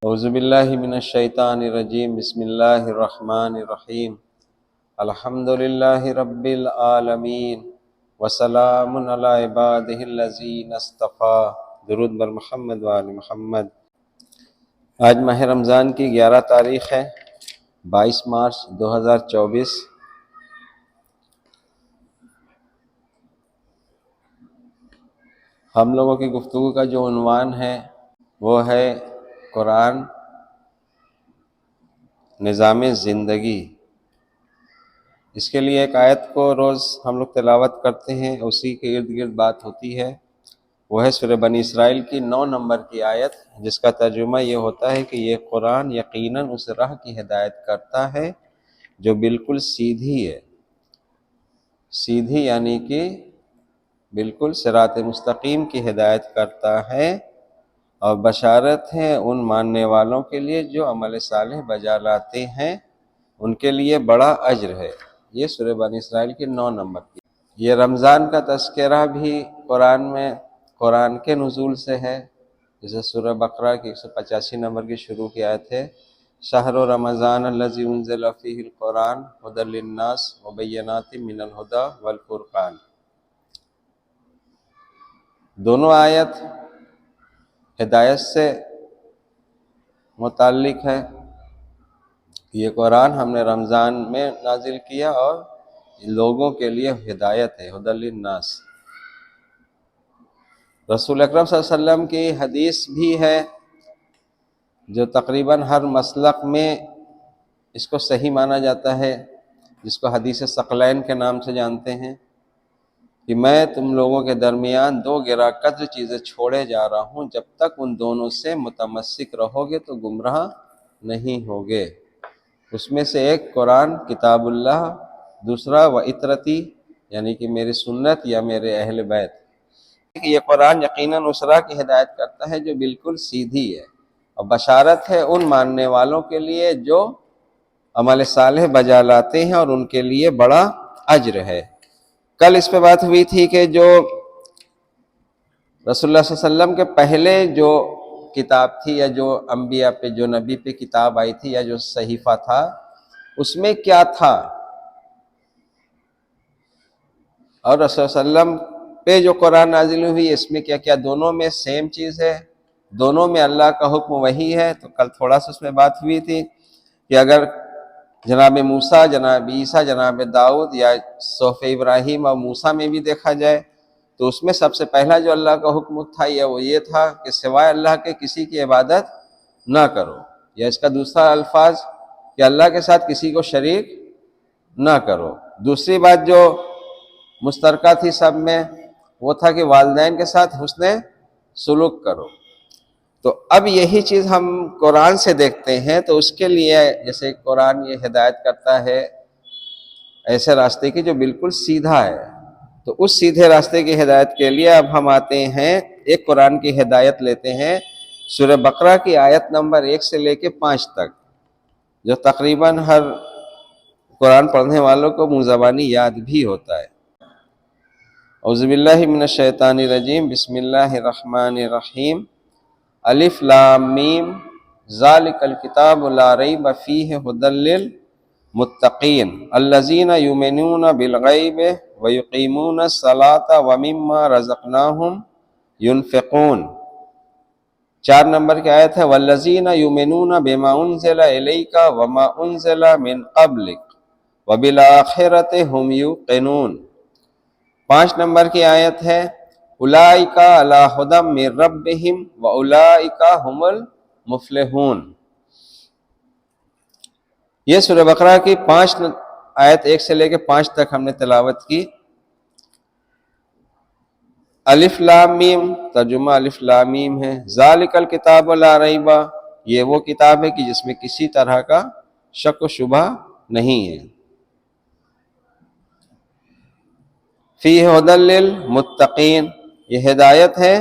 اعوذ باللہ من الشیطان الرجیم، بسم اللہ الرحمن الرحیم، الحمد للہ رب العالمین وسلام علی عبادہ الذین اصطفیٰ، درود بر محمد و آل محمد۔ آج ماہ رمضان کی 11 تاریخ ہے، 22 مارچ 2024۔ ہم لوگوں کی گفتگو کا جو عنوان ہے وہ ہے قرآن نظام زندگی۔ اس کے لیے ایک آیت کو روز ہم لوگ تلاوت کرتے ہیں، اسی کے ارد گرد بات ہوتی ہے۔ وہ ہے سورہ بنی اسرائیل کی 9 نمبر کی آیت، جس کا ترجمہ یہ ہوتا ہے کہ یہ قرآن یقیناً اس راہ کی ہدایت کرتا ہے جو بالکل سیدھی ہے۔ سیدھی یعنی کہ بالکل صراط مستقیم کی ہدایت کرتا ہے، اور بشارت ہے ان ماننے والوں کے لیے جو عمل صالح بجا لاتے ہیں، ان کے لیے بڑا اجر ہے۔ یہ سورہ بنی اسرائیل کی 9 نمبر کی۔ یہ رمضان کا تذکرہ بھی قرآن میں قرآن کے نزول سے ہے، جیسے سورہ بقرہ کی 185 نمبر کی شروع کی آیت ہے، شہر رمضان الذی انزل فیہ القرآن ھدی للناس وبینات من الھدی والفرقان۔ دونوں آیت ہدایت سے متعلق ہے۔ یہ قرآن ہم نے رمضان میں نازل کیا اور لوگوں کے لیے ہدایت ہے، ھدی للناس۔ رسول اکرم صلی اللہ علیہ وسلم کی حدیث بھی ہے جو تقریباً ہر مسلک میں اس کو صحیح مانا جاتا ہے، جس کو حدیث ثقلین کے نام سے جانتے ہیں، کہ میں تم لوگوں کے درمیان 2 گراں قدر چیزیں چھوڑے جا رہا ہوں، جب تک ان دونوں سے متمسک رہو گے تو گمراہ نہیں ہوگے۔ اس میں سے ایک قرآن کتاب اللہ، دوسرا وعطرتی یعنی کہ میری سنت یا میرے اہل بیت۔ یہ قرآن یقیناً اس راہ کی ہدایت کرتا ہے جو بالکل سیدھی ہے، اور بشارت ہے ان ماننے والوں کے لیے جو عمل صالح بجا لاتے ہیں، اور ان کے لیے بڑا اجر ہے۔ کل اس پہ بات ہوئی تھی کہ جو رسول اللہ صلی اللہ علیہ وسلم کے پہلے جو کتاب تھی، یا جو انبیاء پہ، جو نبی پہ کتاب آئی تھی، یا جو صحیفہ تھا، اس میں کیا تھا، اور رسول اللہ علیہ وسلم پہ جو قرآن نازل ہوئی اس میں کیا کیا، دونوں میں سیم چیز ہے، دونوں میں اللہ کا حکم وہی ہے۔ تو کل تھوڑا سا اس میں بات ہوئی تھی کہ اگر جناب موسیٰ، جناب عیسیٰ، جناب داؤد یا صحف ابراہیم اور موسیٰ میں بھی دیکھا جائے تو اس میں سب سے پہلا جو اللہ کا حکم تھا وہ یہ تھا کہ سوائے اللہ کے کسی کی عبادت نہ کرو، یا اس کا دوسرا الفاظ کہ اللہ کے ساتھ کسی کو شریک نہ کرو۔ دوسری بات جو مشترکہ تھی سب میں وہ تھا کہ والدین کے ساتھ حسن سلوک کرو۔ تو اب یہی چیز ہم قرآن سے دیکھتے ہیں، تو اس کے لیے جیسے قرآن یہ ہدایت کرتا ہے ایسے راستے کی جو بالکل سیدھا ہے، تو اس سیدھے راستے کی ہدایت کے لیے اب ہم آتے ہیں، ایک قرآن کی ہدایت لیتے ہیں سورہ بقرہ کی آیت نمبر 1 سے لے کے 5 تک، جو تقریباً ہر قرآن پڑھنے والوں کو منہ زبانی یاد بھی ہوتا ہے۔ اعوذ باللہ من الشیطان الرجیم، بسم اللہ الرحمن الرحیم، الف لام میم ذالک الکتاب لا ریب فیہ ھدی للمتقین الذین یؤمنون بالغیب ویقیمون الصلاۃ ومما رزقناہم ینفقون۔ 4 نمبر کی آیت ہے، والذین یؤمنون بما انزل الیک وما انزل من قبلک وبالآخرۃ ھم یوقنون۔ 5 نمبر کی آیت ہے، اولئک علی ھدی من ربہم واولئک ھم المفلحون۔ یہ سورہ بقرہ کی 5 آیت 1 سے لے کے 5 تک ہم نے تلاوت کی۔ الف لام میم، ترجمہ الف لام میم ہے، ذالک الکتاب لا ریب، یہ وہ کتاب ہے کہ جس میں کسی طرح کا شک و شبہ نہیں ہے، فیہ ھدی للمتقین، یہ ہدایت ہے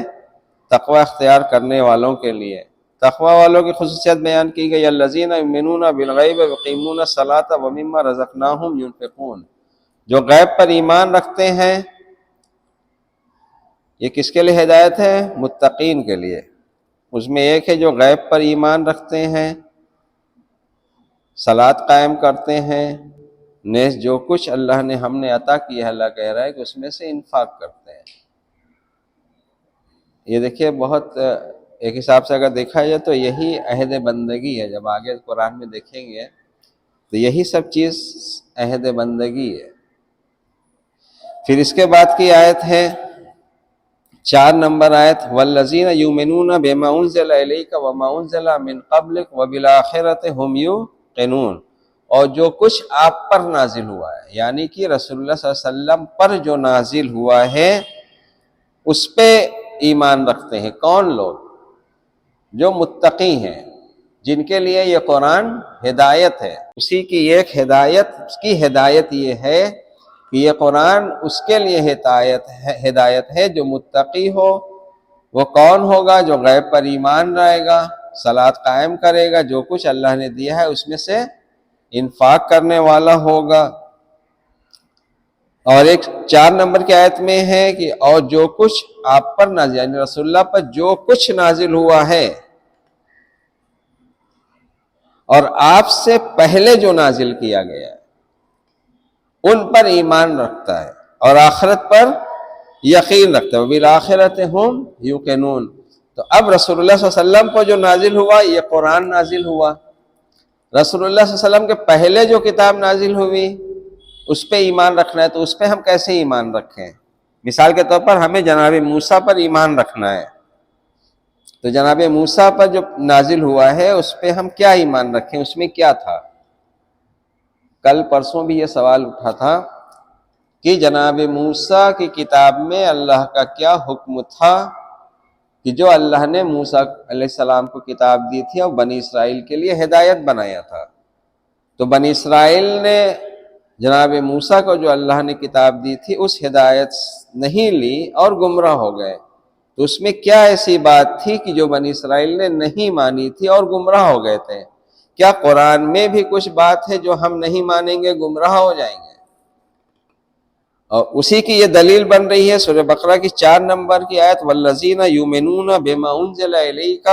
تقوی اختیار کرنے والوں کے لیے۔ تقوی والوں کی خصوصیت بیان کی گئی، الذین یؤمنون بالغیب ویقیمون الصلاۃ ومما رزقناہم ینفقون، جو غیب پر ایمان رکھتے ہیں۔ یہ کس کے لیے ہدایت ہے؟ متقین کے لیے۔ اس میں ایک ہے جو غیب پر ایمان رکھتے ہیں، صلاۃ قائم کرتے ہیں، نیز جو کچھ اللہ نے ہم نے عطا کیا ہے اللہ کہہ رہا ہے کہ اس میں سے انفاق کرتے ہیں۔ یہ دیکھیے بہت ایک حساب سے اگر دیکھا جائے تو یہی عہد بندگی ہے، جب آگے قرآن میں دیکھیں گے تو یہی سب چیز عہد بندگی ہے۔ پھر اس کے بعد کی آیت ہے 4 نمبر آیت، والذین یؤمنون بما انزل الیک وما انزل من قبلک وبالآخرۃ هم یوقنون، اور جو کچھ آپ پر نازل ہوا ہے، یعنی کہ رسول اللہ صلی اللہ علیہ وسلم پر جو نازل ہوا ہے اس پہ ایمان رکھتے ہیں۔ کون لوگ؟ جو متقی ہیں، جن کے لیے یہ قرآن ہدایت ہے۔ اسی کی ایک ہدایت، اس کی ہدایت یہ ہے کہ یہ قرآن اس کے لیے ہدایت ہے جو متقی ہو۔ وہ کون ہوگا؟ جو غیب پر ایمان رہے گا، صلاۃ قائم کرے گا، جو کچھ اللہ نے دیا ہے اس میں سے انفاق کرنے والا ہوگا۔ اور ایک 4 نمبر کی آیت میں ہے کہ اور جو کچھ آپ پر نازل، یعنی رسول اللہ پر جو کچھ نازل ہوا ہے اور آپ سے پہلے جو نازل کیا گیا ہے ان پر ایمان رکھتا ہے اور آخرت پر یقین رکھتا ہے۔ وبالآخرۃ هم یوقنون۔ تو اب رسول اللہ صلی اللہ علیہ وسلم کو جو نازل ہوا یہ قرآن نازل ہوا۔ رسول اللہ صلی اللہ علیہ وسلم کے پہلے جو کتاب نازل ہوئی اس پہ ایمان رکھنا ہے، تو اس پہ ہم کیسے ایمان رکھیں؟ مثال کے طور پر ہمیں جناب موسیٰ پر ایمان رکھنا ہے، تو جناب موسیٰ پر جو نازل ہوا ہے اس پہ ہم کیا ایمان رکھیں؟ اس میں کیا تھا؟ کل پرسوں بھی یہ سوال اٹھا تھا کہ جناب موسیٰ کی کتاب میں اللہ کا کیا حکم تھا کہ جو اللہ نے موسیٰ علیہ السلام کو کتاب دی تھی اور بنی اسرائیل کے لیے ہدایت بنایا تھا، تو بنی اسرائیل نے جناب موسیٰ کو جو اللہ نے کتاب دی تھی اس ہدایت نہیں لی اور گمراہ ہو گئے، تو اس میں کیا ایسی بات تھی کہ جو بنی اسرائیل نے نہیں مانی تھی اور گمراہ ہو گئے تھے؟ کیا قرآن میں بھی کچھ بات ہے جو ہم نہیں مانیں گے گمراہ ہو جائیں گے؟ اور اسی کی یہ دلیل بن رہی ہے سورہ بقرہ کی 4 نمبر کی آیت، والذین یؤمنون بما انزل الیک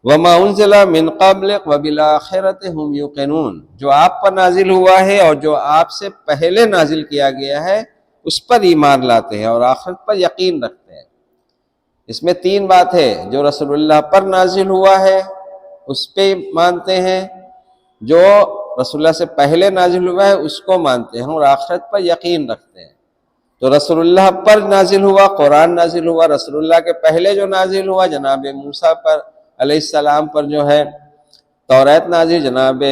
وما انزل من قبلک وبالآخرۃ هم یوقنون، جو آپ پر نازل ہوا ہے اور جو آپ سے پہلے نازل کیا گیا ہے اس پر ایمان لاتے ہیں اور آخرت پر یقین رکھتے ہیں۔ اس میں 3 بات ہے، جو رسول اللہ پر نازل ہوا ہے اس پہ مانتے ہیں، جو رسول اللہ سے پہلے نازل ہوا ہے اس کو مانتے ہیں اور آخرت پر یقین رکھتے ہیں۔ تو رسول اللہ پر نازل ہوا، قرآن نازل ہوا، رسول اللہ کے پہلے جو نازل ہوا جناب موسیٰ پر علیہ السلام پر جو ہے توریت نازل، جناب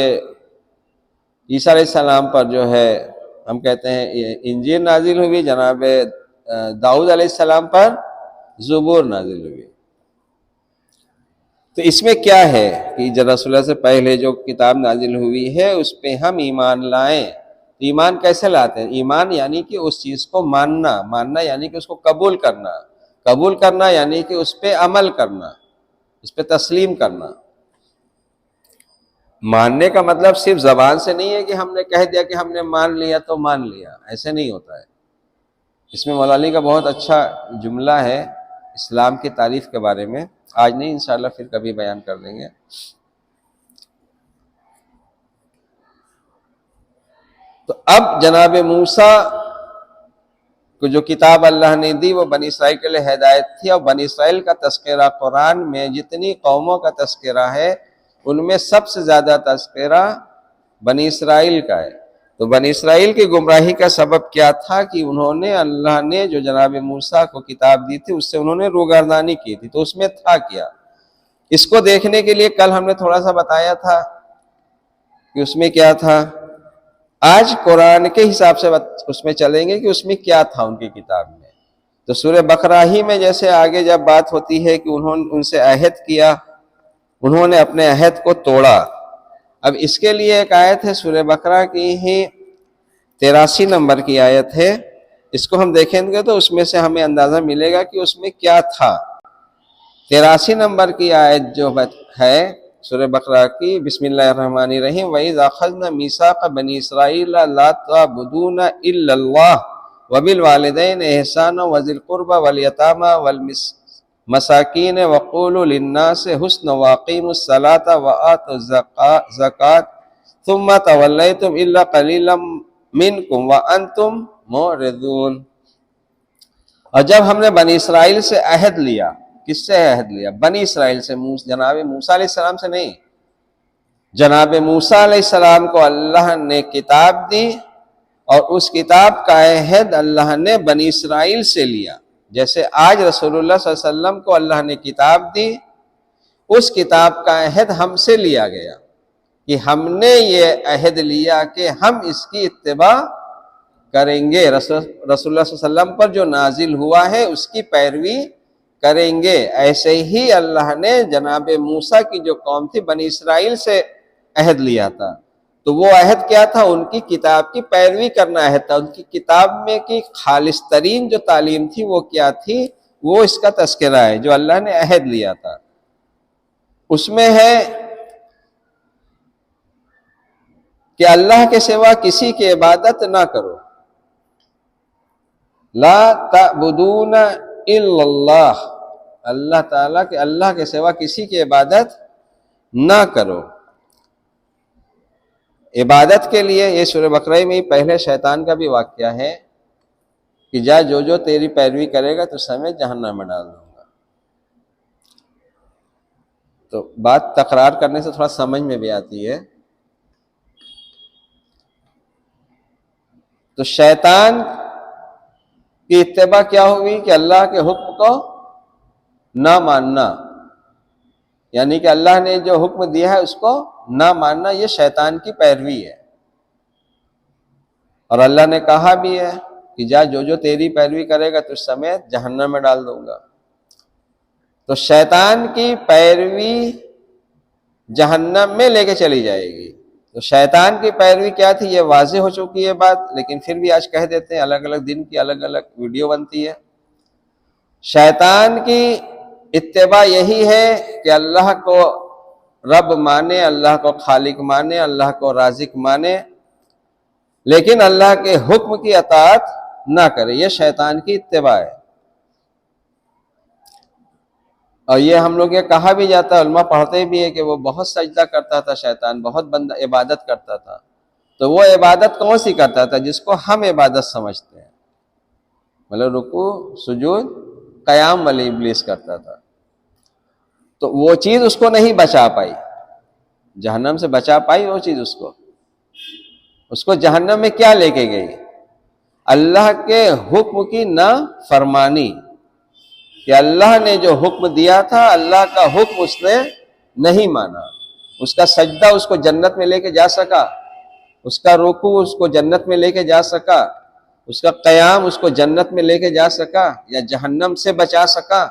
عیسیٰ علیہ السلام پر جو ہے ہم کہتے ہیں انجیل نازل ہوئی، جناب داؤد علیہ السلام پر زبور نازل ہوئی۔ تو اس میں کیا ہے کہ جو رسول اللہ سے پہلے جو کتاب نازل ہوئی ہے اس پہ ہم ایمان لائیں۔ ایمان کیسے لاتے ہیں؟ ایمان یعنی کہ اس چیز کو ماننا یعنی کہ اس کو قبول کرنا یعنی کہ اس پہ عمل کرنا، اس پہ تسلیم کرنا۔ ماننے کا مطلب صرف زبان سے نہیں ہے کہ ہم نے کہہ دیا کہ ہم نے مان لیا تو مان لیا، ایسے نہیں ہوتا ہے۔ اس میں مولا علی کا بہت اچھا جملہ ہے اسلام کی تعریف کے بارے میں، آج نہیں انشاءاللہ پھر کبھی بیان کر دیں گے۔ تو اب جناب موسیٰ کو جو کتاب اللہ نے دی وہ بنی اسرائیل کے لیے ہدایت تھی، اور بنی اسرائیل کا تذکرہ قرآن میں جتنی قوموں کا تذکرہ ہے ان میں سب سے زیادہ تذکرہ بنی اسرائیل کا ہے۔ تو بنی اسرائیل کی گمراہی کا سبب کیا تھا کہ انہوں نے اللہ نے جو جناب موسیٰ کو کتاب دی تھی اس سے انہوں نے روگردانی کی تھی، تو اس میں تھا کیا؟ اس کو دیکھنے کے لیے کل ہم نے تھوڑا سا بتایا تھا کہ اس میں کیا تھا۔ آج قرآن کے حساب سے اس میں چلیں گے کہ اس میں کیا تھا ان کی کتاب میں۔ تو سورہ بقرہ ہی میں جیسے آگے جب بات ہوتی ہے کہ انہوں نے ان سے عہد کیا، انہوں نے اپنے عہد کو توڑا۔ اب اس کے لیے ایک آیت ہے سورہ بقرہ کی ہی 83 نمبر کی آیت ہے، اس کو ہم دیکھیں گے تو اس میں سے ہمیں اندازہ ملے گا کہ اس میں کیا تھا۔ 83 نمبر کی آیت جو ہے سورہ بقرہ کی، بسم اللہ الرحمن الرحیم، وَإِذْ أَخَذْنَا مِيثَاقَ بَنِي إِسْرَائِيلَ لَا تَعْبُدُونَ إِلَّا اللَّهَ وَبِالْوَالِدَيْنِ إِحْسَانًا وَذِي الْقُرْبَى وَالْيَتَامَى مساکین وقولوا للناس حسنا واقیموا الصلاۃ وآتوا الزکاۃ ثم تولیتم الا قلیلا منکم وانتم معرضون۔ اور جب ہم نے بنی اسرائیل سے عہد لیا، کس سے عہد لیا؟ بنی اسرائیل سے، جناب موسیٰ علیہ السلام سے نہیں۔ جناب موسیٰ علیہ السلام کو اللہ نے کتاب دی، اور اس کتاب کا عہد اللہ نے بنی اسرائیل سے لیا۔ جیسے آج رسول اللہ صلی اللہ علیہ وسلم کو اللہ نے کتاب دی، اس کتاب کا عہد ہم سے لیا گیا کہ ہم نے یہ عہد لیا کہ ہم اس کی اتباع کریں گے، رسول اللہ صلی اللہ علیہ وسلم پر جو نازل ہوا ہے اس کی پیروی کریں گے۔ ایسے ہی اللہ نے جناب موسیٰ کی جو قوم تھی بنی اسرائیل سے عہد لیا تھا، تو وہ عہد کیا تھا؟ ان کی کتاب کی پیروی کرنا عہد تھا۔ ان کی کتاب میں کی خالص ترین جو تعلیم تھی وہ کیا تھی؟ وہ اس کا تذکرہ ہے جو اللہ نے عہد لیا تھا۔ اس میں ہے کہ اللہ کے سوا کسی کی عبادت نہ کرو، لا تعبدون الا اللہ، اللہ تعالیٰ کہ اللہ کے سوا کسی کی عبادت نہ کرو۔ عبادت کے لیے یہ سورہ بقرہ میں پہلے شیطان کا بھی واقعہ ہے کہ جو تیری پیروی کرے گا تو سمیت جہنم میں ڈال دوں گا۔ تو بات تکرار کرنے سے تھوڑا سمجھ میں بھی آتی ہے۔ تو شیطان کی اتباع کیا ہوئی کہ اللہ کے حکم کو نہ ماننا، یعنی کہ اللہ نے جو حکم دیا ہے اس کو نہ ماننا، یہ شیطان کی پیروی ہے۔ اور اللہ نے کہا بھی ہے کہ جو تیری پیروی کرے گا تو سمیت جہنم میں ڈال دوں گا۔ تو شیطان کی پیروی جہنم میں لے کے چلی جائے گی۔ تو شیطان کی پیروی کیا تھی یہ واضح ہو چکی ہے بات، لیکن پھر بھی آج کہہ دیتے ہیں، الگ الگ دن کی الگ الگ ویڈیو بنتی ہے۔ شیطان کی اتباع یہی ہے کہ اللہ کو رب مانے، اللہ کو خالق مانے، اللہ کو رازق مانے، لیکن اللہ کے حکم کی اطاعت نہ کرے، یہ شیطان کی اتباع ہے۔ اور یہ ہم لوگ یہ کہا بھی جاتا ہے، علماء پڑھتے بھی ہے کہ وہ بہت سجدہ کرتا تھا شیطان، بہت بندہ عبادت کرتا تھا۔ تو وہ عبادت کون سی کرتا تھا؟ جس کو ہم عبادت سمجھتے ہیں، مطلب رکوع، سجود، قیام والی ابلیس کرتا تھا۔ تو وہ چیز اس کو نہیں بچا پائی، جہنم سے بچا پائی وہ چیز اس کو جہنم میں کیا لے کے گئی؟ اللہ کے حکم کی نافرمانی، کہ اللہ نے جو حکم دیا تھا اللہ کا حکم اس نے نہیں مانا۔ اس کا سجدہ اس کو جنت میں لے کے جا سکا، اس کا رکوع اس کو جنت میں لے کے جا سکا، اس کا قیام اس کو جنت میں لے کے جا سکا یا جہنم سے بچا سکا؟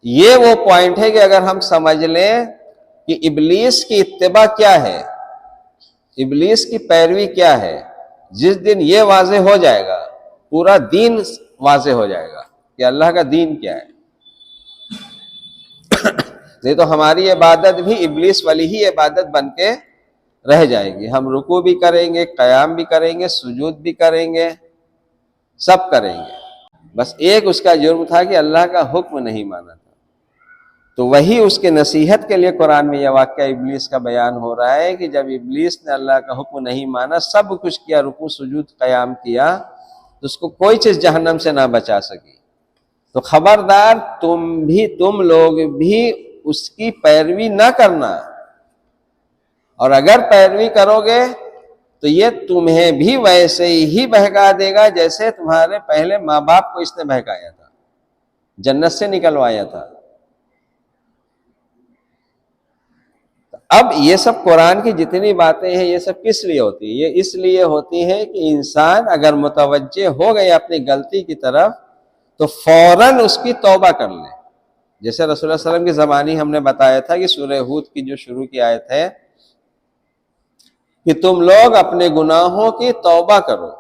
یہ وہ پوائنٹ ہے کہ اگر ہم سمجھ لیں کہ ابلیس کی اتباع کیا ہے، ابلیس کی پیروی کیا ہے، جس دن یہ واضح ہو جائے گا پورا دین واضح ہو جائے گا کہ اللہ کا دین کیا ہے۔ نہیں تو ہماری عبادت بھی ابلیس والی ہی عبادت بن کے رہ جائے گی۔ ہم رکوع بھی کریں گے، قیام بھی کریں گے، سجود بھی کریں گے، سب کریں گے، بس ایک اس کا جرم تھا کہ اللہ کا حکم نہیں مانا تھا۔ تو وہی اس کے نصیحت کے لیے قرآن میں یہ واقعہ ابلیس کا بیان ہو رہا ہے کہ جب ابلیس نے اللہ کا حکم نہیں مانا، سب کچھ کیا، رکوع، سجود، قیام کیا، تو اس کو کوئی چیز جہنم سے نہ بچا سکی۔ تو خبردار تم لوگ بھی اس کی پیروی نہ کرنا، اور اگر پیروی کرو گے تو یہ تمہیں بھی ویسے ہی بہکا دے گا جیسے تمہارے پہلے ماں باپ کو اس نے بہکایا تھا، جنت سے نکلوایا تھا۔ اب یہ سب قرآن کی جتنی باتیں ہیں یہ سب کس لیے ہوتی ہیں؟ یہ اس لیے ہوتی ہے کہ انسان اگر متوجہ ہو گئے اپنی غلطی کی طرف تو فوراً اس کی توبہ کر لے۔ جیسے رسول اللہ صلی اللہ علیہ وسلم کی زبانی ہم نے بتایا تھا کہ سورہ ہود کی جو شروع کی آیت ہے کہ تم لوگ اپنے گناہوں کی توبہ کرو۔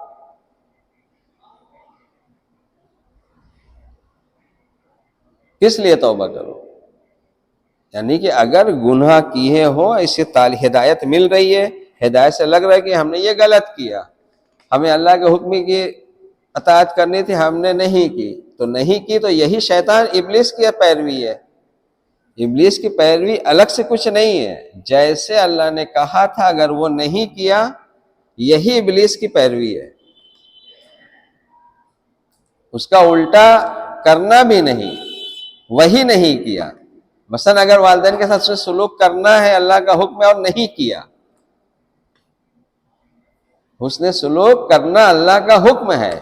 کس لیے توبہ کرو؟ یعنی کہ اگر گناہ کیے ہو، اسے ہدایت مل رہی ہے، ہدایت سے لگ رہا ہے کہ ہم نے یہ غلط کیا، ہمیں اللہ کے حکم کی اطاعت کرنی تھی ہم نے نہیں کی، تو نہیں کی تو یہی شیطان ابلیس کی پیروی ہے۔ ابلیس کی پیروی الگ سے کچھ نہیں ہے، جیسے اللہ نے کہا تھا اگر وہ نہیں کیا یہی ابلیس کی پیروی ہے، اس کا الٹا کرنا بھی نہیں، وہی نہیں کیا۔ مثلا اگر والدین کے ساتھ سلوک کرنا ہے اللہ کا حکم ہے اور نہیں کیا، حسن سلوک کرنا اللہ کا حکم ہے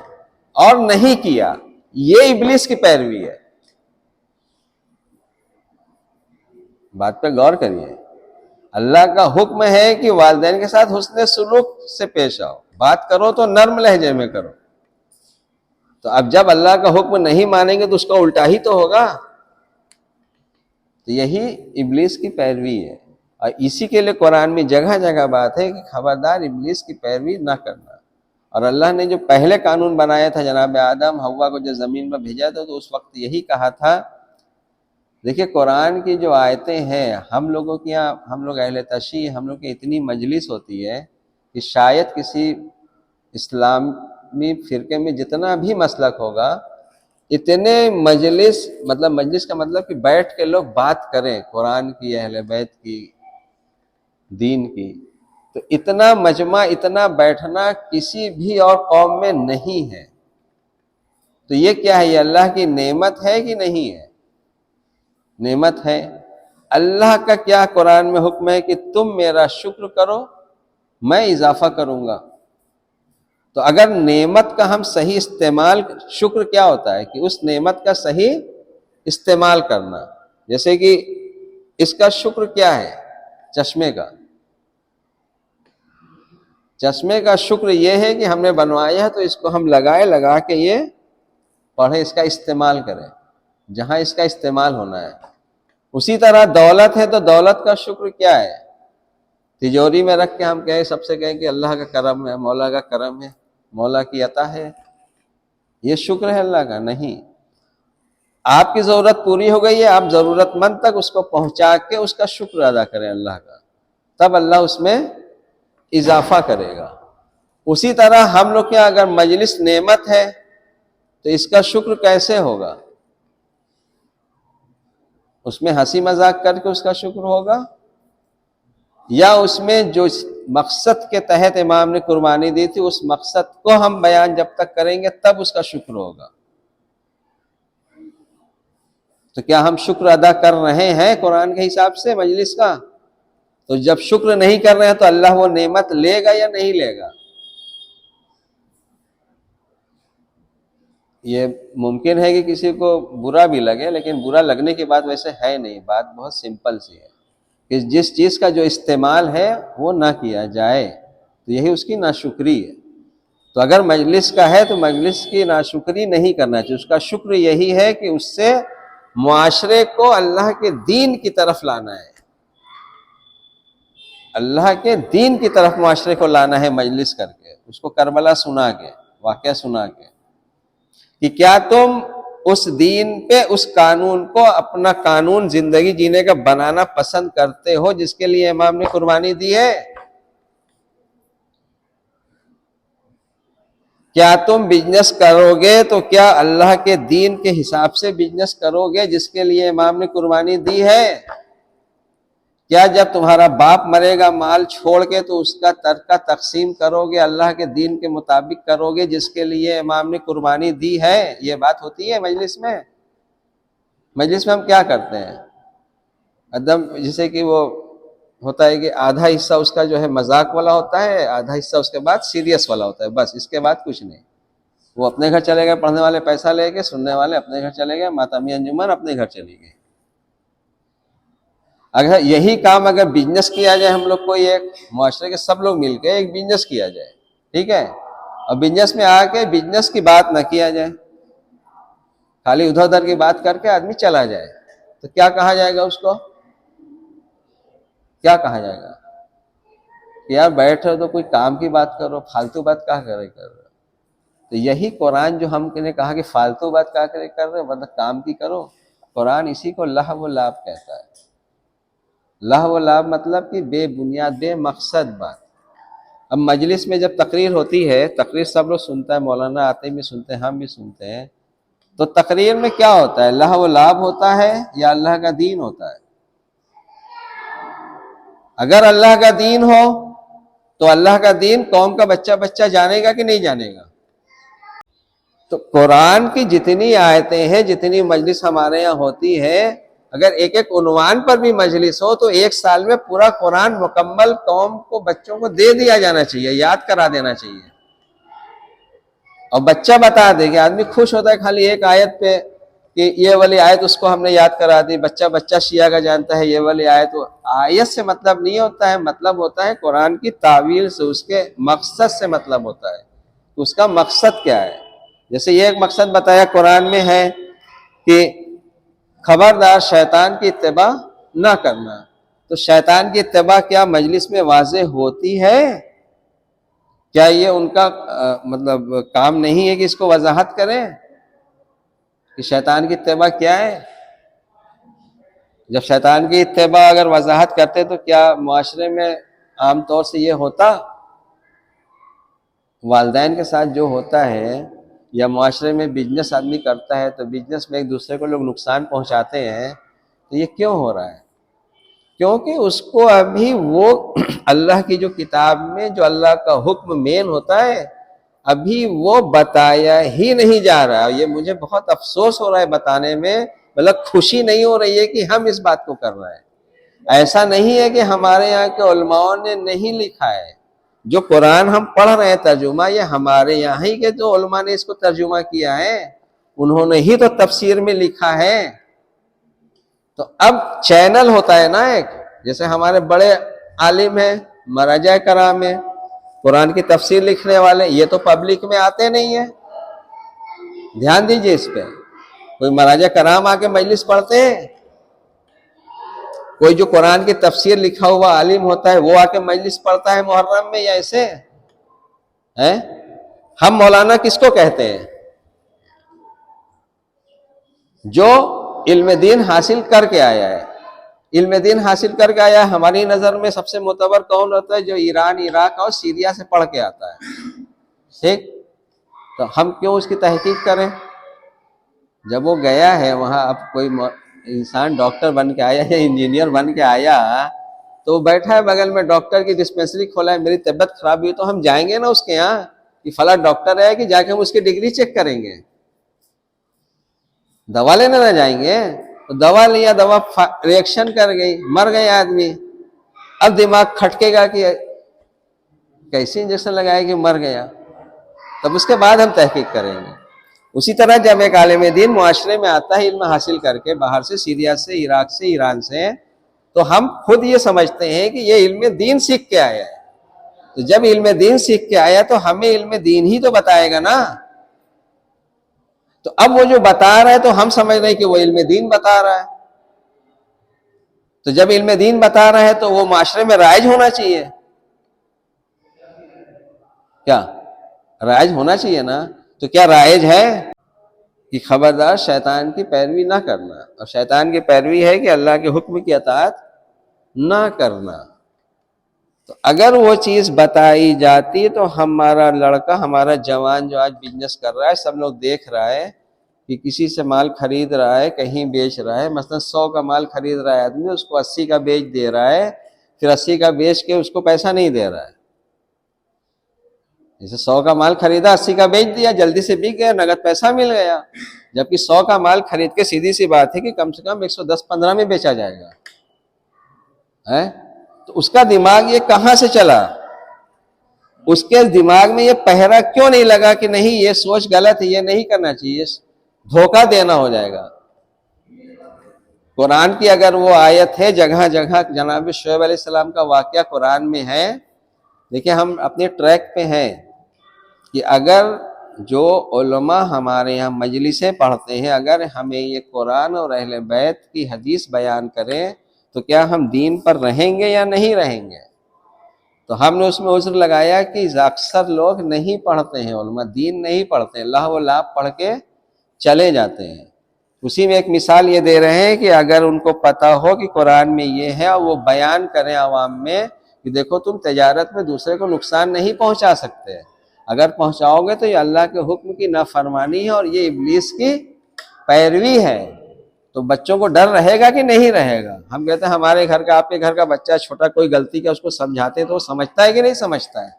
اور نہیں کیا، یہ ابلیس کی پیروی ہے۔ بات پہ غور کریے، اللہ کا حکم ہے کہ والدین کے ساتھ حسن سلوک سے پیش آؤ، بات کرو تو نرم لہجے میں کرو، تو اب جب اللہ کا حکم نہیں مانیں گے تو اس کا الٹا ہی تو ہوگا، تو یہی ابلیس کی پیروی ہے۔ اور اسی کے لیے قرآن میں جگہ جگہ بات ہے کہ خبردار ابلیس کی پیروی نہ کرنا۔ اور اللہ نے جو پہلے قانون بنایا تھا جناب آدم حوا کو جو زمین میں بھیجا تھا تو اس وقت یہی کہا تھا۔ دیکھیے قرآن کی جو آیتیں ہیں، ہم لوگوں کی یہاں، ہم لوگ اہل تشیع، ہم لوگ کی اتنی مجلس ہوتی ہے کہ شاید کسی اسلامی فرقے میں جتنا بھی مسلک ہوگا، اتنے مجلس، مطلب مجلس کا مطلب کہ بیٹھ کے لوگ بات کریں قرآن کی، اہل بیت کی، دین کی، تو اتنا مجمع، اتنا بیٹھنا کسی بھی اور قوم میں نہیں ہے۔ تو یہ کیا ہے؟ یہ اللہ کی نعمت ہے کہ نہیں ہے؟ نعمت ہے۔ اللہ کا کیا قرآن میں حکم ہے کہ تم میرا شکر کرو میں اضافہ کروں گا۔ تو اگر نعمت کا ہم صحیح استعمال، شکر کیا ہوتا ہے کہ اس نعمت کا صحیح استعمال کرنا۔ جیسے کہ اس کا شکر کیا ہے؟ چشمے کا، چشمے کا شکر یہ ہے کہ ہم نے بنوایا ہے تو اس کو ہم لگا کے یہ پڑھیں، اس کا استعمال کریں جہاں اس کا استعمال ہونا ہے۔ اسی طرح دولت ہے تو دولت کا شکر کیا ہے؟ تجوری میں رکھ کے ہم کہیں، سب سے کہیں کہ اللہ کا کرم ہے، مولا کا کرم ہے، مولا کی عطا ہے، یہ شکر ہے اللہ کا؟ نہیں۔ آپ کی ضرورت پوری ہو گئی ہے، آپ ضرورت مند تک اس کو پہنچا کے اس کا شکر ادا کریں اللہ کا، تب اللہ اس میں اضافہ کرے گا۔ اسی طرح ہم لوگ کے اگر مجلس نعمت ہے تو اس کا شکر کیسے ہوگا؟ اس میں ہنسی مذاق کر کے اس کا شکر ہوگا، یا اس میں جو مقصد کے تحت امام نے قربانی دی تھی اس مقصد کو ہم بیان جب تک کریں گے تب اس کا شکر ہوگا۔ تو کیا ہم شکر ادا کر رہے ہیں قرآن کے حساب سے مجلس کا؟ تو جب شکر نہیں کر رہے ہیں تو اللہ وہ نعمت لے گا یا نہیں لے گا؟ یہ ممکن ہے کہ کسی کو برا بھی لگے، لیکن برا لگنے کی بات ویسے ہے نہیں، بات بہت سمپل سی ہے کہ جس چیز کا جو استعمال ہے وہ نہ کیا جائے تو یہی اس کی ناشکری ہے۔ تو اگر مجلس کا ہے تو مجلس کی ناشکری نہیں کرنا چاہیے، اس کا شکر یہی ہے کہ اس سے معاشرے کو اللہ کے دین کی طرف لانا ہے، اللہ کے دین کی طرف معاشرے کو لانا ہے مجلس کر کے، اس کو کربلا سنا کے، واقعہ سنا کے کہ کیا تم اس دین پہ، اس قانون کو اپنا قانون زندگی جینے کا بنانا پسند کرتے ہو جس کے لیے امام نے قربانی دی ہے؟ کیا تم بزنس کرو گے تو کیا اللہ کے دین کے حساب سے بزنس کرو گے جس کے لیے امام نے قربانی دی ہے؟ کیا جب تمہارا باپ مرے گا مال چھوڑ کے تو اس کا ترکہ تقسیم کرو گے اللہ کے دین کے مطابق کرو گے جس کے لیے امام نے قربانی دی ہے؟ یہ بات ہوتی ہے مجلس میں۔ مجلس میں ہم کیا کرتے ہیں؟ ادم جیسے کہ وہ ہوتا ہے کہ آدھا حصہ اس کا جو ہے مذاق والا ہوتا ہے، آدھا حصہ اس کے بعد سیریس والا ہوتا ہے، بس اس کے بعد کچھ نہیں۔ وہ اپنے گھر چلے گئے، پڑھنے والے پیسہ لے کے، سننے والے اپنے گھر چلے گئے، ماتمی انجمن اپنے گھر چلی گئی۔ اگر یہی کام اگر بزنس کیا جائے، ہم لوگ کو ایک معاشرے کے سب لوگ مل کے ایک بزنس کیا جائے، ٹھیک ہے، اور بزنس میں آ کے بزنس کی بات نہ کیا جائے، خالی ادھر ادھر کی بات کر کے آدمی چلا جائے، تو کیا کہا جائے گا اس کو؟ کیا کہا جائے گا کہ یار بیٹھو تو کوئی کام کی بات کرو، فالتو بات کیا کر رہے؟ تو یہی قرآن جو ہم نے کہا کہ فالتو بات کیا کر رہے، مطلب کام کی کرو، قرآن اسی کو لہو و لعب کہتا ہے۔ لہو و لعب مطلب کہ بے بنیاد، بے مقصد بات، اب مجلس میں جب تقریر ہوتی ہے، تقریر سب لوگ سنتا ہے، مولانا آتے بھی سنتے ہیں، ہم بھی سنتے ہیں، تو تقریر میں کیا ہوتا ہے؟ لہو و لعب ہوتا ہے یا اللہ کا دین ہوتا ہے؟ اگر اللہ کا دین ہو تو اللہ کا دین قوم کا بچہ بچہ جانے گا کہ نہیں جانے گا؟ تو قرآن کی جتنی آیتیں ہیں، جتنی مجلس ہمارے یہاں ہوتی ہے، اگر ایک ایک عنوان پر بھی مجلس ہو تو ایک سال میں پورا قرآن مکمل قوم کو، بچوں کو دے دیا جانا چاہیے، یاد کرا دینا چاہیے، اور بچہ بتا دے کہ آدمی خوش ہوتا ہے خالی ایک آیت پہ کہ یہ والی آیت اس کو ہم نے یاد کرا دی، بچہ شیعہ کا جانتا ہے یہ والی آیت، آیت سے مطلب نہیں ہوتا ہے، مطلب ہوتا ہے قرآن کی تعویل سے، اس کے مقصد سے مطلب ہوتا ہے کہ اس کا مقصد کیا ہے۔ جیسے یہ ایک مقصد بتایا قرآن میں ہے کہ خبردار شیطان کی اتباع نہ کرنا، تو شیطان کی اتباع کیا مجلس میں واضح ہوتی ہے؟ کیا یہ ان کا مطلب کام نہیں ہے کہ اس کو وضاحت کریں کہ شیطان کی اتباع کیا ہے؟ جب شیطان کی اتباع اگر وضاحت کرتے تو کیا معاشرے میں عام طور سے یہ ہوتا؟ والدین کے ساتھ جو ہوتا ہے، یا معاشرے میں بزنس آدمی کرتا ہے تو بزنس میں ایک دوسرے کو لوگ نقصان پہنچاتے ہیں، تو یہ کیوں ہو رہا ہے؟ کیونکہ اس کو ابھی وہ اللہ کی جو کتاب میں جو اللہ کا حکم مین ہوتا ہے، ابھی وہ بتایا ہی نہیں جا رہا۔ یہ مجھے بہت افسوس ہو رہا ہے بتانے میں، مطلب خوشی نہیں ہو رہی ہے کہ ہم اس بات کو کر رہے ہیں۔ ایسا نہیں ہے کہ ہمارے یہاں کے علماء نے نہیں لکھا ہے، جو قرآن ہم پڑھ رہے ہیں ترجمہ، یہ ہمارے یہاں ہی کے جو علماء نے اس کو ترجمہ کیا ہے، انہوں نے ہی تو تفسیر میں لکھا ہے۔ تو اب چینل ہوتا ہے نا ایک، جیسے ہمارے بڑے عالم ہیں، مراجع کرام ہیں، قرآن کی تفسیر لکھنے والے، یہ تو پبلک میں آتے نہیں ہیں، دھیان دیجئے اس پہ۔ کوئی مراجع کرام آ کے مجلس پڑھتے ہیں؟ کوئی جو قرآن کی تفسیر لکھا ہوا عالم ہوتا ہے وہ آ کے مجلس پڑھتا ہے محرم میں، یا ایسے ہے؟ ہم مولانا کس کو کہتے ہیں؟ جو علم دین حاصل کر کے آیا ہے۔ علم دین حاصل کر کے آیا ہے، ہماری نظر میں سب سے معتبر کون ہوتا ہے؟ جو ایران، عراق اور سیریا سے پڑھ کے آتا ہے، ٹھیک؟ تو ہم کیوں اس کی تحقیق کریں؟ جب وہ گیا ہے وہاں، اب کوئی انسان ڈاکٹر بن کے آیا یا انجینئر بن کے آیا تو وہ بیٹھا ہے بغل میں، ڈاکٹر کی ڈسپینسری کھولا ہے، میری طبیعت خراب ہوئی تو ہم جائیں گے نا اس کے یہاں کہ فلاں ڈاکٹر ہے، کہ جا کے ہم اس کی ڈگری چیک کریں گے؟ دوا لینے نہ جائیں گے؟ تو دوا لیا، دوا ریئیکشن کر گئی، مر گئے آدمی، اب دماغ کھٹکے گا کہ کیسی انجیکشن لگائے کہ مر گیا، تب اس کے بعد ہم تحقیق کریں گے۔ اسی طرح جب ایک عالم دین معاشرے میں آتا ہے علم حاصل کر کے باہر سے، سیریا سے، عراق سے، ایران سے، تو ہم خود یہ سمجھتے ہیں کہ یہ علم دین سیکھ کے آیا ہے۔ تو جب علم دین سیکھ کے آیا تو ہمیں علم دین ہی تو بتائے گا نا۔ تو اب وہ جو بتا رہا ہے تو ہم سمجھ رہے ہیں کہ وہ علم دین بتا رہا ہے، تو جب علم دین بتا رہا ہے تو وہ معاشرے میں رائج ہونا چاہیے، کیا رائج ہونا چاہیے نا؟ تو کیا رائج ہے کہ خبردار شیطان کی پیروی نہ کرنا، اور شیطان کی پیروی ہے کہ اللہ کے حکم کی اطاعت نہ کرنا۔ تو اگر وہ چیز بتائی جاتی تو ہمارا لڑکا، ہمارا جوان جو آج بزنس کر رہا ہے، سب لوگ دیکھ رہا ہے کہ کسی سے مال خرید رہا ہے، کہیں بیچ رہا ہے، مثلا 100 کا مال خرید رہا ہے آدمی، اس کو 80 کا بیچ دے رہا ہے، پھر 80 کا بیچ کے اس کو پیسہ نہیں دے رہا ہے۔ جیسے 100 کا مال خریدا، 80 کا بیچ دیا، جلدی سے بک گیا، نگد پیسہ مل گیا، جبکہ 100 کا مال خرید کے سیدھی سی بات ہے کہ کم سے کم 110-15 میں بیچا جائے گا، تو اس کا دماغ یہ کہاں سے چلا؟ اس کے دماغ میں یہ پہرا کیوں نہیں لگا کہ نہیں یہ سوچ غلط ہے، یہ نہیں کرنا چاہیے، دھوکہ دینا ہو جائے گا۔ قرآن کی اگر وہ آیت ہے، جگہ جگہ جناب شعیب علیہ السلام کا واقعہ قرآن میں ہے، دیکھیں ہم اپنے ٹریک پہ ہیں کہ اگر جو علماء ہمارے یہاں مجلسیں پڑھتے ہیں، اگر ہمیں یہ قرآن اور اہل بیت کی حدیث بیان کریں تو کیا ہم دین پر رہیں گے یا نہیں رہیں گے؟ تو ہم نے اس میں عذر لگایا کہ اکثر لوگ نہیں پڑھتے ہیں، علماء دین نہیں پڑھتے ہیں، لاہ و لعب پڑھ کے چلے جاتے ہیں۔ اسی میں ایک مثال یہ دے رہے ہیں کہ اگر ان کو پتہ ہو کہ قرآن میں یہ ہے اور وہ بیان کریں عوام میں کہ دیکھو تم تجارت میں دوسرے کو نقصان نہیں پہنچا سکتے، اگر پہنچاؤ گے تو یہ اللہ کے حکم کی نافرمانی ہے اور یہ ابلیس کی پیروی ہے۔ تو بچوں کو ڈر رہے گا کہ نہیں رہے گا؟ ہم کہتے ہیں ہمارے گھر کا، آپ کے گھر کا بچہ چھوٹا کوئی غلطی کا اس کو سمجھاتے تو وہ سمجھتا ہے کہ نہیں سمجھتا ہے؟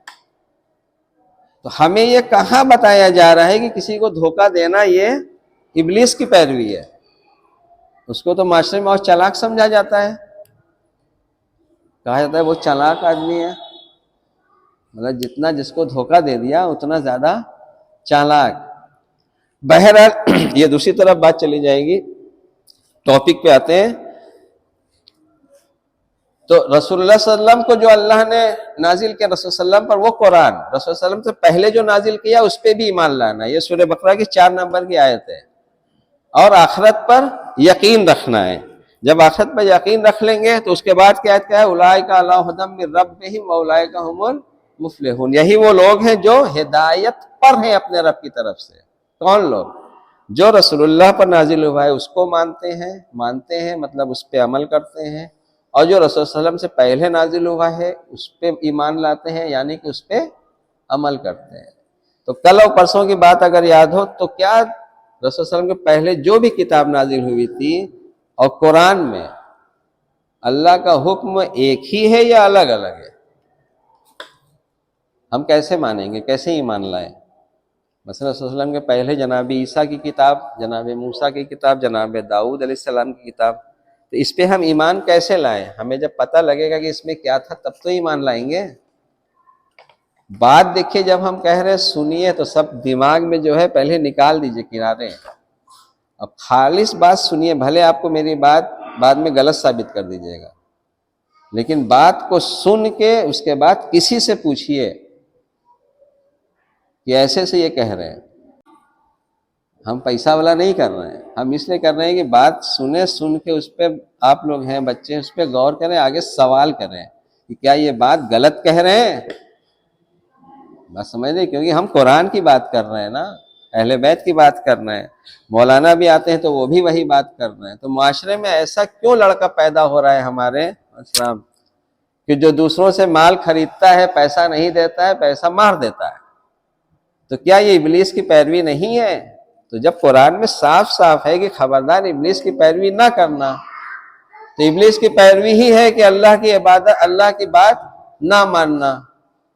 تو ہمیں یہ کہاں بتایا جا رہا ہے کہ کسی کو دھوکہ دینا یہ ابلیس کی پیروی ہے؟ اس کو تو معاشرے میں اور چالاک سمجھا جاتا ہے، کہا جاتا ہے وہ چالاک آدمی ہے، مطلب جتنا جس کو دھوکہ دے دیا اتنا زیادہ چالاک۔ بہرحال یہ دوسری طرف بات چلی جائے گی، ٹاپک پہ آتے ہیں۔ تو رسول اللہ صلی اللہ علیہ وسلم کو جو اللہ نے نازل کیا رسول صلی اللہ علیہ وسلم پر، وہ قرآن رسول صلی اللہ علیہ وسلم سے پہلے جو نازل کیا اس پہ بھی ایمان لانا، یہ سورہ بقرہ کی 4 نمبر کی آیت ہے۔ اور آخرت پر یقین رکھنا ہے۔ جب آخرت پر یقین رکھ لیں گے تو اس کے بعد کیا ہے؟ اولئک علی ھدی من ربہم واولئک ھم المفلحون، یہی وہ لوگ ہیں جو ہدایت پر ہیں اپنے رب کی طرف سے۔ کون لوگ؟ جو رسول اللہ پر نازل ہوا ہے اس کو مانتے ہیں مطلب اس پہ عمل کرتے ہیں، اور جو رسول صلی اللہ علیہ وسلم سے پہلے نازل ہوا ہے اس پہ ایمان لاتے ہیں، یعنی کہ اس پہ عمل کرتے ہیں۔ تو کل اور پرسوں کی بات اگر یاد ہو تو کیا رسول صلی اللہ علیہ وسلم کے پہلے جو بھی کتاب نازل ہوئی تھی اور قرآن میں اللہ کا حکم ایک ہی ہے یا الگ الگ ہے؟ ہم کیسے مانیں گے، کیسے ایمان لائیں؟ مثلا رسول اللہ علیہ وسلم کے پہلے جناب عیسیٰ کی کتاب، جناب موسیٰ کی کتاب، جناب داؤد علیہ السلام کی کتاب، تو اس پہ ہم ایمان کیسے لائیں؟ ہمیں جب پتہ لگے گا کہ اس میں کیا تھا تب تو ایمان لائیں گے۔ بات دیکھیے، جب ہم کہہ رہے سنیے تو سب دماغ میں جو ہے پہلے نکال دیجئے کنارے، اب خالص بات سنیے، بھلے آپ کو میری بات بعد میں غلط ثابت کر دیجیے گا، لیکن بات کو سن کے اس کے بعد کسی سے پوچھئے کہ ایسے سے یہ کہہ رہے ہیں۔ ہم پیسہ والا نہیں کر رہے ہیں، ہم اس لیے کر رہے ہیں کہ بات سن کے اس پہ آپ لوگ ہیں بچے، اس پہ غور کریں، آگے سوال کریں کہ کیا یہ بات غلط کہہ رہے ہیں؟ بات سمجھ لیں، کیونکہ ہم قرآن کی بات کر رہے ہیں نا، اہل بیت کی بات کر رہے ہیں، مولانا بھی آتے ہیں تو وہ بھی وہی بات کر رہے ہیں۔ تو معاشرے میں ایسا کیوں لڑکا پیدا ہو رہا ہے ہمارے اسلام کہ جو دوسروں سے مال خریدتا ہے پیسہ نہیں دیتا ہے، پیسہ مار دیتا ہے؟ تو کیا یہ ابلیس کی پیروی نہیں ہے؟ تو جب قرآن میں صاف صاف ہے کہ خبردار ابلیس کی پیروی نہ کرنا، تو ابلیس کی پیروی ہی ہے کہ اللہ کی عبادت، اللہ کی بات نہ ماننا،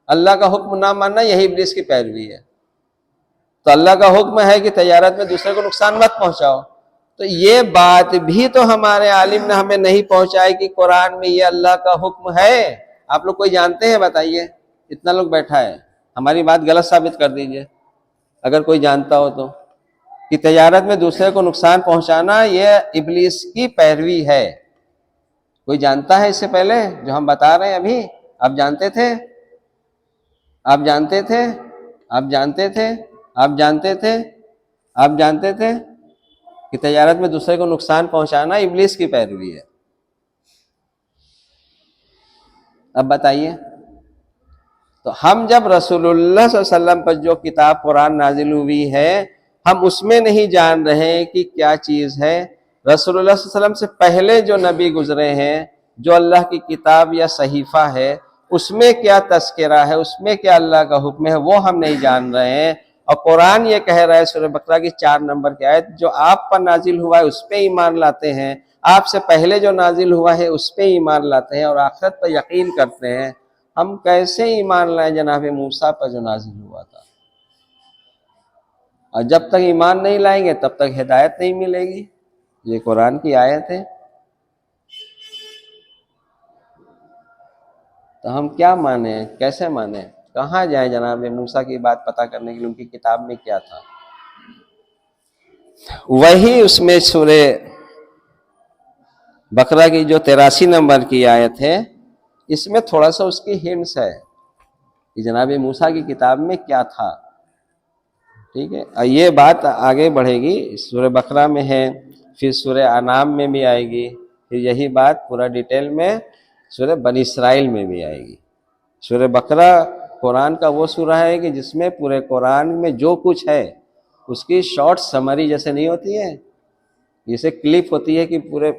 اللہ کا حکم نہ ماننا، یہی ابلیس کی پیروی ہے۔ تو اللہ کا حکم ہے کہ تجارت میں دوسرے کو نقصان مت پہنچاؤ، تو یہ بات بھی تو ہمارے عالم نے ہمیں نہیں پہنچائی کہ قرآن میں یہ اللہ کا حکم ہے۔ آپ لوگ کوئی جانتے ہیں؟ بتائیے، اتنا لوگ بیٹھا ہے، ہماری بات غلط ثابت کر دیجئے اگر کوئی جانتا ہو تو، کہ تجارت میں دوسرے کو نقصان پہنچانا یہ ابلیس کی پیروی ہے۔ کوئی جانتا ہے اس سے پہلے جو ہم بتا رہے ہیں ابھی؟ آپ جانتے تھے؟ آپ جانتے تھے؟ آپ جانتے تھے؟ آپ جانتے تھے؟ آپ جانتے تھے کہ تجارت میں دوسرے کو نقصان پہنچانا ابلیس کی پیروی ہے؟ اب بتائیے، تو ہم جب رسول اللہ صلی اللہ علیہ وسلم پر جو کتاب قرآن نازل ہوئی ہے ہم اس میں نہیں جان رہے کہ کیا چیز ہے، رسول اللہ صلی اللہ علیہ وسلم سے پہلے جو نبی گزرے ہیں، جو اللہ کی کتاب یا صحیفہ ہے اس میں کیا تذکرہ ہے، اس میں کیا اللہ کا حکم ہے، وہ ہم نہیں جان رہے ہیں۔ اور قرآن یہ کہہ رہا ہے سورہ بقرہ کی 4 نمبر کی آیت، جو آپ پر نازل ہوا ہے اس پہ ایمان لاتے ہیں، آپ سے پہلے جو نازل ہوا ہے اس پہ ایمان لاتے ہیں اور آخرت پر یقین کرتے ہیں۔ ہم کیسے ایمان لائیں جناب موسیٰ پر جو نازل ہوا تھا؟ اور جب تک ایمان نہیں لائیں گے تب تک ہدایت نہیں ملے گی۔ یہ قرآن کی آیت ہے۔ تو ہم کیا مانیں، کیسے مانیں، کہاں جائیں جناب موسیٰ کی بات پتہ کرنے کے لیے ان کی کتاب میں کیا تھا؟ وہی اس میں سورہ بقرہ کی جو 83 نمبر کی آیت ہے اس میں تھوڑا سا اس کی ہنٹس ہے کہ جناب موسیٰ کی کتاب میں کیا تھا، ٹھیک ہے؟ اور یہ بات آگے بڑھے گی، سورہ بقرہ میں ہے، پھر سورہ انعام میں بھی آئے گی، پھر یہی بات پورا ڈیٹیل میں سورہ بنی اسرائیل میں بھی آئے گی۔ سورہ بقرہ قرآن کا وہ سورہ ہے کہ جس میں پورے قرآن میں جو کچھ ہے اس کی شارٹ سمری جیسے نہیں ہوتی ہے، جیسے کلپ ہوتی ہے کہ پورے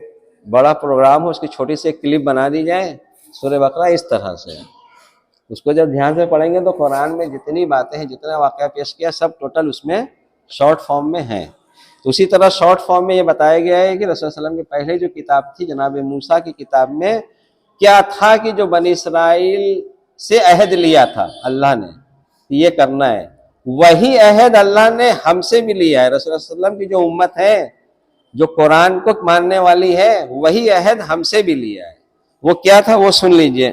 بڑا پروگرام ہو اس کی چھوٹی سی کلپ بنا دی جائے، سورہ بقرہ اس طرح سے ہے. اس کو جب دھیان سے پڑھیں گے تو قرآن میں جتنی باتیں ہیں، جتنا واقعہ پیش کیا، سب ٹوٹل اس میں شارٹ فارم میں ہیں. تو اسی طرح شارٹ فارم میں یہ بتایا گیا ہے کہ رسول صلی اللہ علیہ وسلم کی پہلے جو کتاب تھی جناب موسیٰ کی کتاب میں کیا تھا کہ جو بنی اسرائیل سے عہد لیا تھا اللہ نے یہ کرنا ہے، وہی عہد اللہ نے ہم سے بھی لیا ہے. رسول اللہ صلی اللہ علیہ وسلم کی جو امت ہے، جو قرآن کو ماننے والی ہے، وہی عہد ہم سے بھی لیا ہے. وہ کیا تھا وہ سن لیجئے.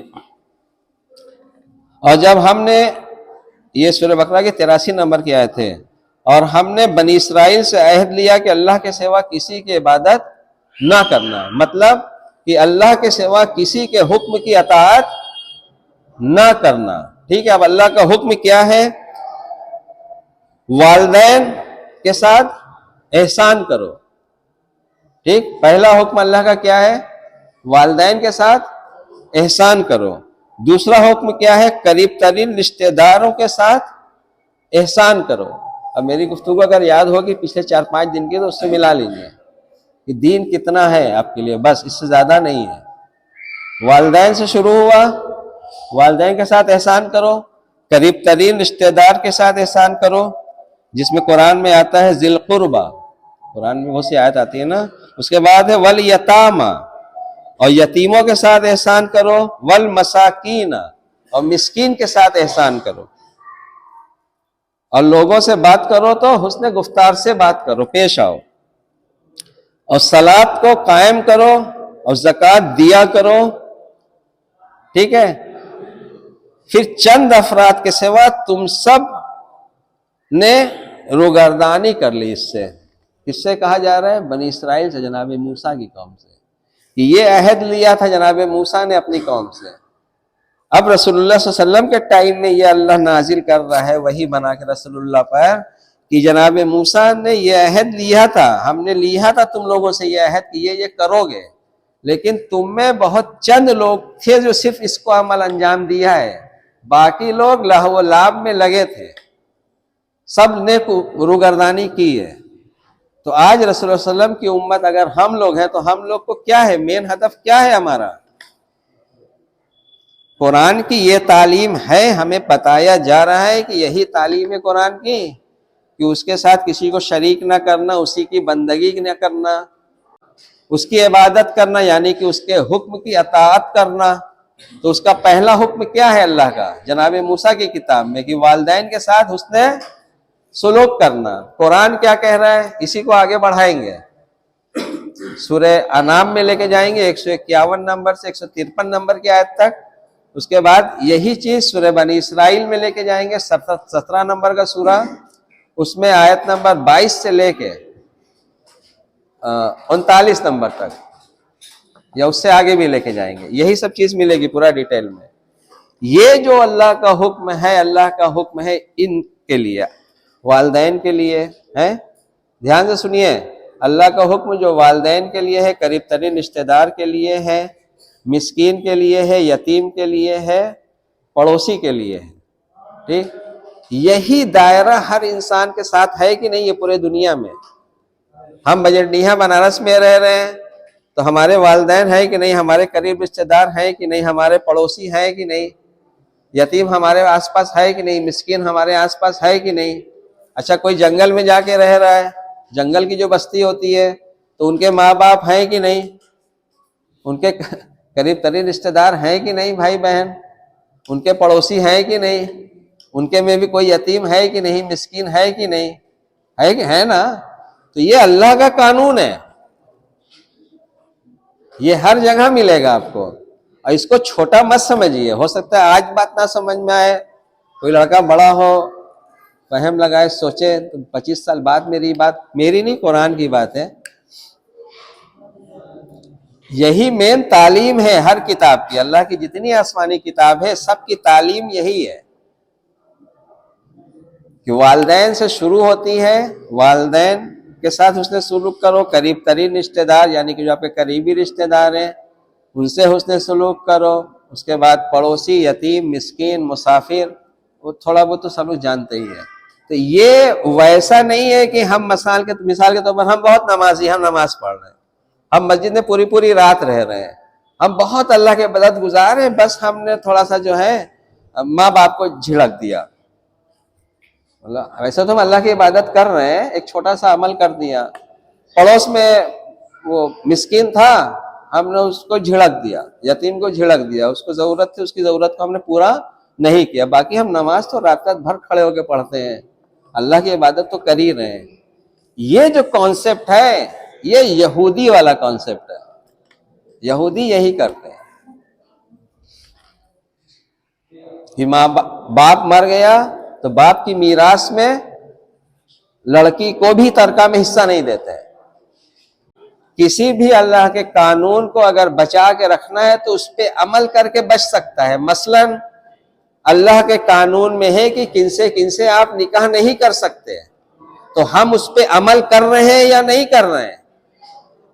اور جب ہم نے یہ سورہ بقرہ کی 83 نمبر کی آیت ہے، اور ہم نے بنی اسرائیل سے عہد لیا کہ اللہ کے سوا کسی کی عبادت نہ کرنا، مطلب کہ اللہ کے سوا کسی کے حکم کی اطاعت نہ کرنا. ٹھیک ہے، اب اللہ کا حکم کیا ہے؟ والدین کے ساتھ احسان کرو. ٹھیک، پہلا حکم اللہ کا کیا ہے؟ والدین کے ساتھ احسان کرو. دوسرا حکم کیا ہے؟ قریب ترین رشتہ داروں کے ساتھ احسان کرو. اب میری گفتگو اگر یاد ہوگی پچھلے 4-5 دن کی تو اس سے ملا لیجیے کہ دین کتنا ہے آپ کے لیے، بس اس سے زیادہ نہیں ہے. والدین سے شروع ہوا، والدین کے ساتھ احسان کرو، قریب ترین رشتہ دار کے ساتھ احسان کرو، جس میں قرآن میں آتا ہے ذی القربہ، قرآن میں بہت سی آیت آتی ہے نا. اس کے بعد ہے والیتامی، اور یتیموں کے ساتھ احسان کرو، والمساکین، اور مسکین کے ساتھ احسان کرو. اور لوگوں سے بات کرو تو حسن گفتار سے بات کرو، پیش آؤ. اور صلاۃ کو قائم کرو اور زکوٰۃ دیا کرو. ٹھیک ہے، پھر چند افراد کے سوا تم سب نے روگردانی کر لی. اس سے کس سے کہا جا رہا ہے؟ بنی اسرائیل سے، جناب موسیٰ کی قوم سے. کہ یہ عہد لیا تھا جناب موسیٰ نے اپنی قوم سے. اب رسول اللہ صلی اللہ علیہ وسلم کے ٹائم میں یہ اللہ نازل کر رہا ہے وہی بنا کے رسول اللہ پر کہ جناب موسیٰ نے یہ عہد لیا تھا، ہم نے لیا تھا تم لوگوں سے یہ عہد کہ یہ کرو گے، لیکن تم میں بہت چند لوگ تھے جو صرف اس کو عمل انجام دیا ہے، باقی لوگ لہو و لعب میں لگے تھے، سب نے روگردانی کی ہے. تو آج رسول اللہ صلی اللہ علیہ وسلم کی امت اگر ہم لوگ ہیں تو ہم لوگ کو کیا ہے؟ مین ہدف کیا ہے ہمارا؟ قرآن کی یہ تعلیم ہے، ہمیں بتایا جا رہا ہے کہ یہی تعلیم ہے قرآن کی کہ اس کے ساتھ کسی کو شریک نہ کرنا، اسی کی بندگی نہ کرنا، اس کی عبادت کرنا، یعنی کہ اس کے حکم کی اطاعت کرنا. تو اس کا پہلا حکم کیا ہے اللہ کا جناب موسیٰ کی کتاب میں؟ کہ والدین کے ساتھ حسن سلوک کرنا. قرآن کیا کہہ رہا ہے؟ اسی کو آگے بڑھائیں گے، سورہ انعام میں لے کے جائیں گے 151 نمبر سے 153 نمبر کی آیت تک. اس کے بعد یہی چیز سورہ بنی اسرائیل میں لے کے جائیں گے 17 نمبر کا سورہ، اس میں آیت نمبر 22 سے لے کے 39 نمبر تک، یا اس سے آگے بھی لے کے جائیں گے. یہی سب چیز ملے گی پورا ڈیٹیل میں. یہ جو اللہ کا حکم ہے، اللہ کا حکم ہے ان کے لیے، والدین کے لیے ہے. دھیان سے سنیے، اللہ کا حکم جو والدین کے لیے ہے، قریب ترین رشتہ دار کے لیے ہے، مسکین کے لیے ہے، یتیم کے لیے ہے، پڑوسی کے لیے ہے. ٹھیک، یہی دائرہ ہر انسان کے ساتھ ہے کہ نہیں؟ یہ پورے دنیا میں ہم بجٹنیہ بنارس میں رہ رہے ہیں تو ہمارے والدین ہیں کہ نہیں؟ ہمارے قریب رشتہ دار ہیں کہ نہیں؟ ہمارے پڑوسی ہیں کہ نہیں؟ یتیم ہمارے آس پاس ہے کہ نہیں؟ مسکین ہمارے آس پاس ہے کہ نہیں؟ اچھا، کوئی جنگل میں جا کے رہ رہا ہے، جنگل کی جو بستی ہوتی ہے تو ان کے ماں باپ ہیں کہ نہیں؟ ان کے قریب ترین رشتہ دار ہیں کہ نہیں بھائی بہن؟ ان کے پڑوسی ہیں کہ نہیں؟ ان کے میں بھی کوئی یتیم ہے کہ نہیں؟ مسکین ہے کہ نہیں؟ ہے کہ ہے نا؟ تو یہ اللہ کا قانون ہے، یہ ہر جگہ ملے گا آپ کو. اور اس کو چھوٹا مت سمجھیے. ہو سکتا ہے آج بات نہ سمجھ میں آئے، کوئی لڑکا بڑا ہو فہم لگائے سوچے تو 25 سال بعد میری نہیں قرآن کی بات ہے. یہی مین تعلیم ہے ہر کتاب کی. اللہ کی جتنی آسمانی کتاب ہے سب کی تعلیم یہی ہے کہ والدین سے شروع ہوتی ہے، والدین کے ساتھ حسن سلوک کرو، قریب ترین رشتہ دار یعنی کہ جو آپ کے قریبی رشتہ دار ہیں ان سے حسن سلوک کرو. اس کے بعد پڑوسی، یتیم، مسکین، مسافر، وہ تھوڑا بہت تو سب لوگ جانتے ہی ہیں. تو یہ ویسا نہیں ہے کہ ہم مثال کے طور پر ہم بہت نمازی، ہم نماز پڑھ رہے ہیں، ہم مسجد میں پوری رات رہ رہے ہیں، ہم بہت اللہ کے عبادت گزار ہیں، بس ہم نے تھوڑا سا جو ہے ماں باپ کو جھڑک دیا. ویسے تو ہم اللہ کی عبادت کر رہے ہیں، ایک چھوٹا سا عمل کر دیا. پڑوس میں وہ مسکین تھا، ہم نے اس کو جھڑک دیا، یتیم کو جھڑک دیا، اس کو ضرورت تھی، اس کی ضرورت کو ہم نے پورا نہیں کیا. باقی ہم نماز تو رات رات بھر کھڑے ہو کے پڑھتے ہیں، اللہ کی عبادت تو کر ہی رہے ہیں. یہ جو کانسیپٹ ہے یہ یہودی والا کانسیپٹ ہے. یہودی یہی کرتے ہیں کہ ماں باپ مر گیا تو باپ کی میراث میں لڑکی کو بھی ترکہ میں حصہ نہیں دیتے. کسی بھی اللہ کے قانون کو اگر بچا کے رکھنا ہے تو اس پہ عمل کر کے بچ سکتا ہے. مثلا اللہ کے قانون میں ہے کہ کن سے آپ نکاح نہیں کر سکتے، تو ہم اس پہ عمل کر رہے ہیں یا نہیں کر رہے ہیں؟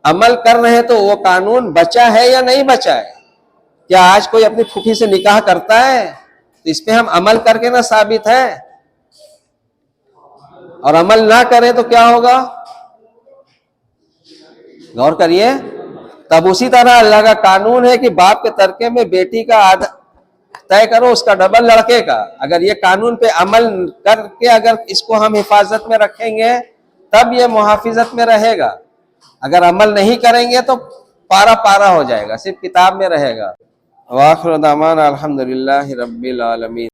عمل کر رہے ہیں تو وہ قانون بچا ہے یا نہیں بچا ہے؟ کیا آج کوئی اپنی پھوپھی سے نکاح کرتا ہے؟ تو اس پہ ہم عمل کر کے نہ ثابت ہے. اور عمل نہ کریں تو کیا ہوگا؟ غور کریے. تب اسی طرح اللہ کا قانون ہے کہ باپ کے ترکے میں بیٹی کا آدھا طے کرو، اس کا ڈبل لڑکے کا. اگر یہ قانون پہ عمل کر کے اگر اس کو ہم حفاظت میں رکھیں گے تب یہ محافظت میں رہے گا. اگر عمل نہیں کریں گے تو پارا پارا ہو جائے گا، صرف کتاب میں رہے گا. وآخر دعوانا الحمدللہ رب العالمین.